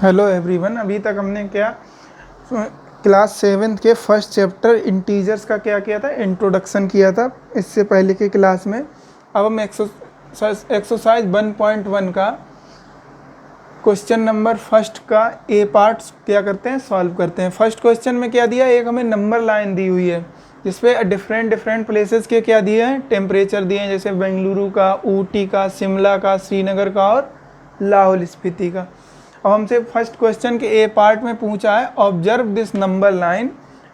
Hello everyone. अभी तक हमने क्या क्लास 7th के फर्स्ट चैप्टर इंटीजर्स का क्या किया था, इंट्रोडक्शन किया था इससे पहले की क्लास में। अब हम एक्सरसाइज 1.1 का क्वेश्चन नंबर फर्स्ट का ए पार्ट क्या करते हैं, सॉल्व करते हैं। फर्स्ट क्वेश्चन में क्या दिया, एक हमें नंबर लाइन दी हुई है जिसपे डिफरेंट प्लेसेस के क्या दिए हैं, टेम्परेचर दिए हैं, जैसे बेंगलुरु का, ऊटी का, शिमला का, श्रीनगर का और लाहौल स्पीति का। अब हमसे फर्स्ट क्वेश्चन के ए पार्ट में पूछा है, observe this number line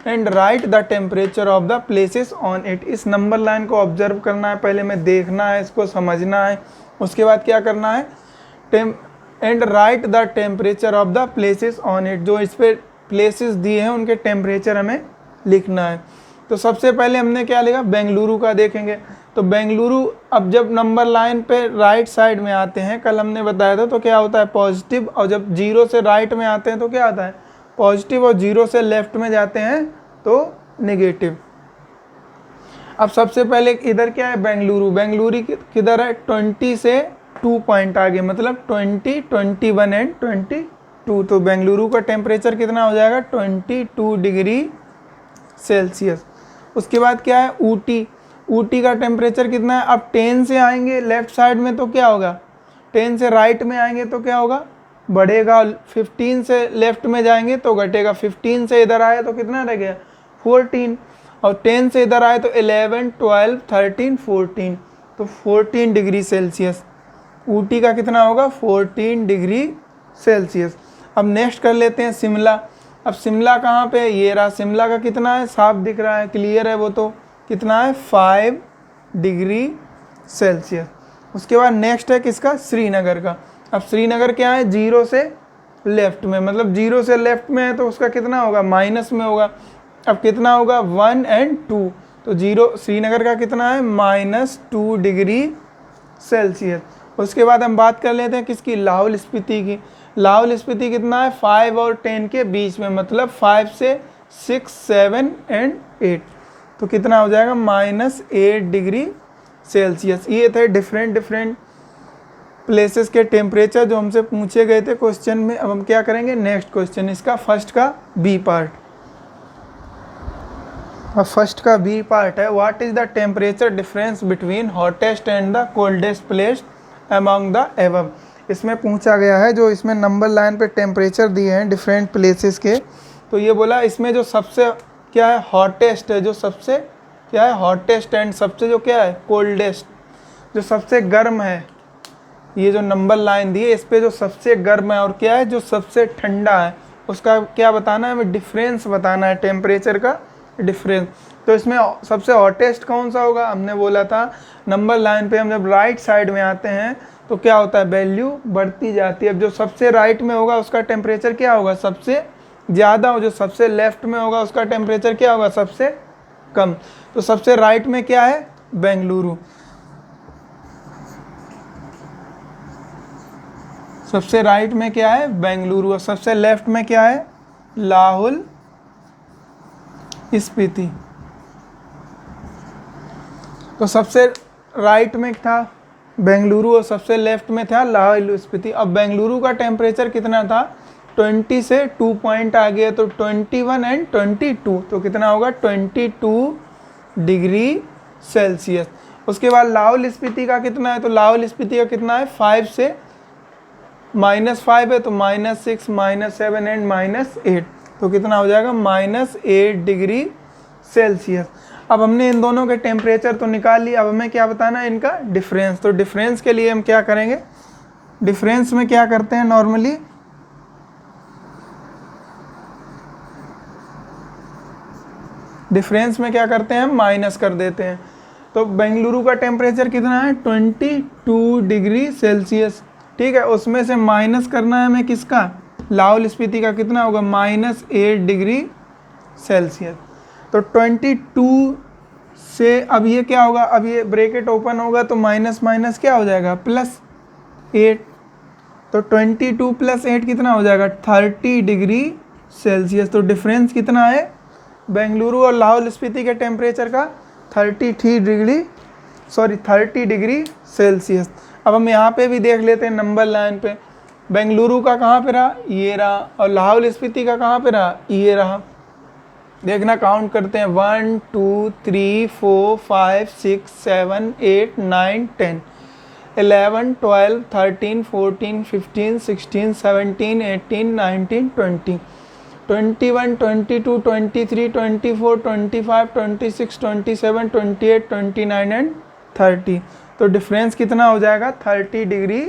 and right the temperature of the places on it. इस नंबर लाइन को ऑब्जर्व करना है, पहले में देखना है, इसको समझना है, उसके बाद क्या करना है, and right the temperature of the places on it. जो इस पर प्लेसेस दिए हैं उनके टेम्परेचर हमें लिखना है। तो सबसे पहले हमने क्या लिखा, बेंगलुरु का देखेंगे। तो बेंगलुरु अब जब नंबर लाइन पे राइट साइड में आते हैं, कल हमने बताया था, तो क्या होता है पॉजिटिव, और जब जीरो से राइट में आते हैं तो क्या आता है पॉजिटिव, और जीरो से लेफ्ट में जाते हैं तो नेगेटिव। अब सबसे पहले इधर क्या है, बेंगलुरु किधर है, 20 से 2 पॉइंट आगे, मतलब 20, 21 एंड 22। तो बेंगलुरु का टेम्परेचर कितना हो जाएगा, 22 डिग्री सेल्सियस। उसके बाद क्या है, ऊटी का टेम्परेचर कितना है। अब 10 से आएंगे लेफ्ट साइड में तो क्या होगा, 10 से राइट में आएंगे तो क्या होगा, बढ़ेगा। 15 से लेफ्ट में जाएंगे तो घटेगा। 15 से इधर आए तो कितना रह गया, 14, और 10 से इधर आए तो 11, 12, 13, 14, तो 14 डिग्री सेल्सियस। ऊटी का कितना होगा, 14 डिग्री सेल्सियस। अब नेक्स्ट कर लेते हैं शिमला। अब शिमला कहाँ पे है, ये रहा। शिमला का कितना है, साफ दिख रहा है, क्लियर है वो, तो कितना है, 5 डिग्री सेल्सियस। उसके बाद नेक्स्ट है किसका, श्रीनगर का। अब श्रीनगर क्या है, जीरो से लेफ्ट में, मतलब जीरो से लेफ्ट में है तो उसका कितना होगा, माइनस में होगा। अब कितना होगा, 1 एंड 2, तो जीरो श्रीनगर का कितना है, -2 डिग्री सेल्सियस। उसके बाद हम बात कर लेते हैं किसकी, लाहौल स्पीति की। लाहौल स्पीति कितना है, 5 और 10 के बीच में, मतलब 5 से 6, 7 एंड 8, तो कितना हो जाएगा, -8 डिग्री सेल्सियस। ये थे डिफरेंट प्लेसेस के टेम्परेचर जो हमसे पूछे गए थे क्वेश्चन में। अब हम क्या करेंगे, नेक्स्ट क्वेश्चन, इसका फर्स्ट का बी पार्ट। अब फर्स्ट का बी पार्ट है, what is the temperature difference between hottest and the coldest place among the above. इसमें पूछा गया है, जो इसमें नंबर लाइन पे टेम्परेचर दिए हैं डिफरेंट प्लेसेस के, तो ये बोला इसमें जो सबसे क्या है, हॉटेस्ट है, जो सबसे क्या है, हॉटेस्ट, एंड सबसे जो क्या है, कोल्डेस्ट, जो सबसे गर्म है। ये जो नंबर लाइन दी है इस पे जो सबसे गर्म है, और क्या है, जो सबसे ठंडा है, उसका क्या बताना है, हमें डिफरेंस बताना है, टेम्परेचर का डिफरेंस। तो इसमें सबसे हॉटेस्ट कौन सा होगा, हमने बोला था नंबर लाइन पे हम जब राइट साइड में आते हैं तो क्या होता है, वैल्यू बढ़ती जाती है। अब जो सबसे राइट में होगा उसका टेम्परेचर क्या होगा, सबसे ज़्यादा, और जो सबसे लेफ्ट में होगा उसका टेम्परेचर क्या होगा, सबसे कम। तो सबसे राइट में क्या है, बेंगलुरु। सबसे राइट में क्या है, बेंगलुरु, और सबसे लेफ्ट में क्या है, लाहौल स्पीति। तो सबसे राइट में था बेंगलुरु और सबसे लेफ्ट में था लाहौल स्पीति। अब बेंगलुरु का टेम्परेचर कितना था, 20 से 2 पॉइंट आ गया, तो 21 एंड 22, तो कितना होगा, 22 डिग्री सेल्सियस। उसके बाद लाहौल स्पीति का कितना है, तो लाहौल स्पीति का कितना है, 5 से -5 है, तो -6, -7 एंड -8, तो कितना हो जाएगा, -8 डिग्री सेल्सियस। अब हमने इन दोनों के टेम्परेचर तो निकाल लिया, अब हमें क्या बताना है, इनका डिफरेंस। तो डिफरेंस के लिए हम क्या करेंगे, डिफरेंस में क्या करते हैं नॉर्मली, डिफरेंस में क्या करते हैं, हम माइनस कर देते हैं। तो बेंगलुरु का टेम्परेचर कितना है, 22 डिग्री सेल्सियस, ठीक है। उसमें से माइनस करना है हमें किसका, लाहौल स्पीति का, कितना होगा, -8 डिग्री सेल्सियस। तो 22 से अब ये क्या होगा, अब ये ब्रैकेट ओपन होगा तो माइनस माइनस क्या हो जाएगा, +8, तो 22 + 8 कितना हो जाएगा, 30 डिग्री सेल्सियस। तो डिफरेंस कितना है, बेंगलुरु और लाहौल स्पीति के टेम्परेचर का 30 डिग्री सेल्सियस। अब हम यहाँ पे भी देख लेते हैं नंबर लाइन पे, बेंगलुरु का कहाँ पे रहा, ये रहा, और लाहौल स्पीति का कहाँ पे रहा, ये रहा। देखना काउंट करते हैं 1 2 3 4 5 6 7 8 9 10 11 12 13 14 15 16 17 18 19 20 21 22 23 24 25 26 27 28 29 एंड 30। तो डिफरेंस कितना हो जाएगा 30 डिग्री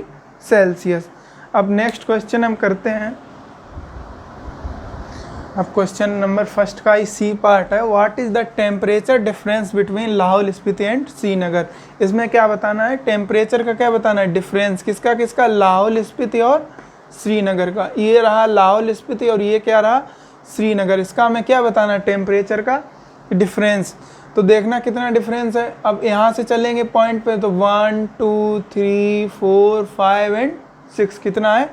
सेल्सियस। अब नेक्स्ट क्वेश्चन हम करते हैं। अब क्वेश्चन नंबर फर्स्ट का ही सी पार्ट है, what is the temperature difference between Lahaul Spiti and Srinagar. इसमें क्या बताना है, टेम्परेचर का क्या बताना है, डिफरेंस किसका किसका, लाहौल स्पीति और श्रीनगर का। ये रहा लाहौल स्पीति और ये क्या रहा, श्रीनगर। इसका हमें क्या बताना है, टेम्परेचर का डिफरेंस। तो देखना कितना डिफरेंस है। अब यहाँ से चलेंगे पॉइंट पे, तो 1 2 3 4 5 एंड 6 कितना है,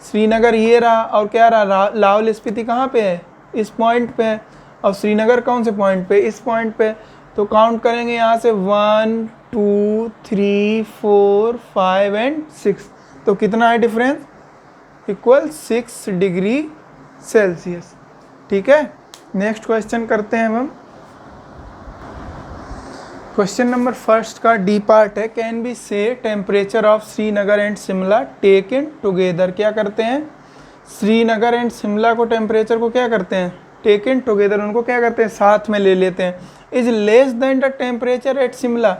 श्रीनगर ये रहा, और क्या रहा, लाहौल स्पीति कहाँ पे है, इस पॉइंट पे है, और श्रीनगर कौन से पॉइंट पे, इस पॉइंट पे। तो काउंट करेंगे यहाँ से 1 2 3 4 5 एंड 6। तो कितना है डिफरेंस, इक्वल 6 डिग्री सेल्सियस। ठीक है, नेक्स्ट क्वेश्चन करते हैं हम। क्वेश्चन नंबर फर्स्ट का डी पार्ट है, कैन बी से temperature of Srinagar and Shimla taken together. क्या करते हैं, श्रीनगर एंड शिमला को टेम्परेचर को क्या करते हैं, टेकन टुगेदर, उनको क्या करते हैं, साथ में ले लेते हैं। Is less than the temperature at Shimla.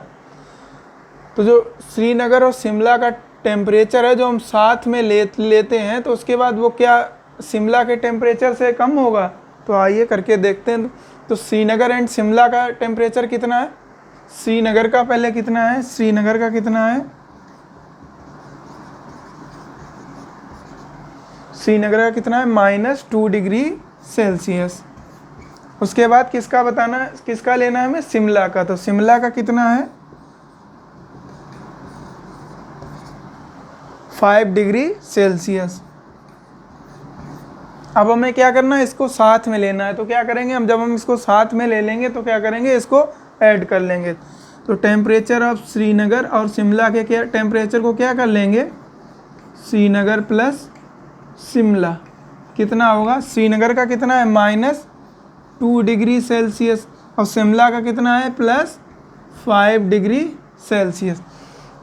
तो जो श्रीनगर और शिमला का टेम्परेचर है जो हम साथ में लेते हैं, तो उसके बाद वो क्या शिमला के टेम्परेचर से कम होगा। तो आइए करके देखते हैं। तो श्रीनगर एंड शिमला का टेम्परेचर कितना है, श्रीनगर का पहले कितना है, श्रीनगर का कितना है, श्रीनगर का कितना है, -2 डिग्री सेल्सियस। उसके बाद किसका बताना है, किसका लेना है हमें, शिमला का। तो शिमला का कितना है, 5 डिग्री सेल्सियस। अब हमें क्या करना है, इसको साथ में लेना है। तो क्या करेंगे हम, जब हम इसको साथ में ले लेंगे तो क्या करेंगे, इसको ऐड कर लेंगे। तो टेम्परेचर ऑफ श्रीनगर और शिमला के क्या टेम्परेचर को क्या कर लेंगे, श्रीनगर प्लस शिमला कितना होगा, श्रीनगर का कितना है -2 डिग्री सेल्सियस और शिमला का कितना है +5 डिग्री सेल्सियस।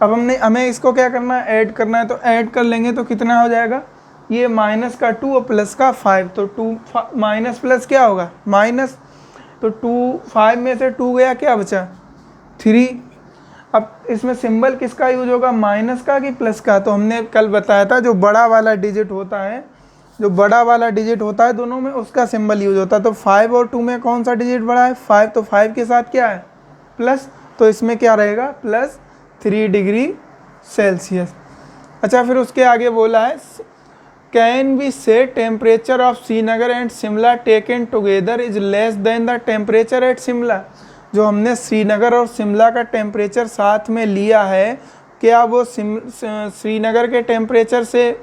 अब हमें इसको क्या करना है, ऐड करना है। तो ऐड कर लेंगे तो कितना हो जाएगा, ये -2 और +5, तो 2 माइनस प्लस क्या होगा, माइनस। तो 2 5 में से 2 गया, क्या बचा 3। अब इसमें सिंबल किसका यूज होगा, माइनस का कि प्लस का। तो हमने कल बताया था जो बड़ा वाला डिजिट होता है, जो बड़ा वाला डिजिट होता है दोनों में, उसका सिंबल यूज होता है। तो 5 और 2 में कौन सा डिजिट बड़ा है, 5। तो 5 के साथ क्या है, प्लस। तो इसमें क्या रहेगा, +3 डिग्री सेल्सियस। अच्छा, फिर उसके आगे बोला है, कैन बी से temperature of Srinagar and Shimla taken together is less than the temperature at Shimla. जो हमने श्रीनगर और शिमला का टेम्परेचर साथ में लिया है, क्या वो श्रीनगर के टेम्परेचर से,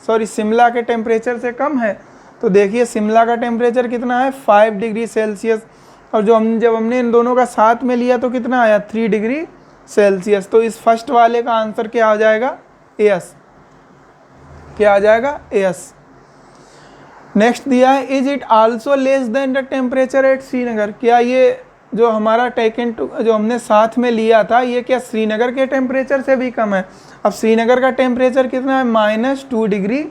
सॉरी शिमला के टेम्परेचर से कम है। तो देखिए शिमला का टेम्परेचर कितना है, 5 डिग्री सेल्सियस, और जब हमने इन दोनों का साथ में लिया तो कितना आया, 3 डिग्री सेल्सियस। तो इस फर्स्ट वाले का आंसर क्या आ जाएगा, एस। क्या आ जाएगा, एस। नेक्स्ट दिया है, is it also less than the temperature at Srinagar. क्या ये जो हमारा टेकन जो हमने साथ में लिया था, ये क्या श्रीनगर के टेम्परेचर से भी कम है। अब श्रीनगर का टेम्परेचर कितना है, -2 डिग्री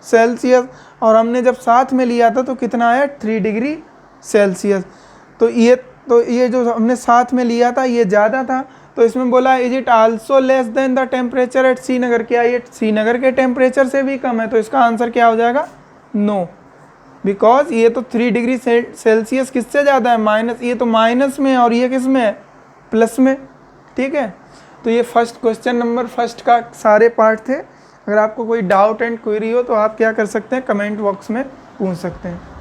सेल्सियस, और हमने जब साथ में लिया था तो कितना है, 3 डिग्री सेल्सियस। तो ये जो हमने साथ में लिया था ये ज़्यादा था। तो इसमें बोला is it also less than the temperature at Srinagar. क्या ये श्रीनगर के टेम्परेचर से भी कम है। तो इसका आंसर क्या हो जाएगा, नो, बिकॉज ये तो 3 डिग्री सेल्सियस किससे ज़्यादा है, माइनस। ये तो माइनस में और ये किस में है, प्लस में। ठीक है, तो ये फर्स्ट क्वेश्चन नंबर फर्स्ट का सारे पार्ट थे। अगर आपको कोई डाउट एंड क्वेरी हो तो आप क्या कर सकते हैं, कमेंट बॉक्स में पूछ सकते हैं।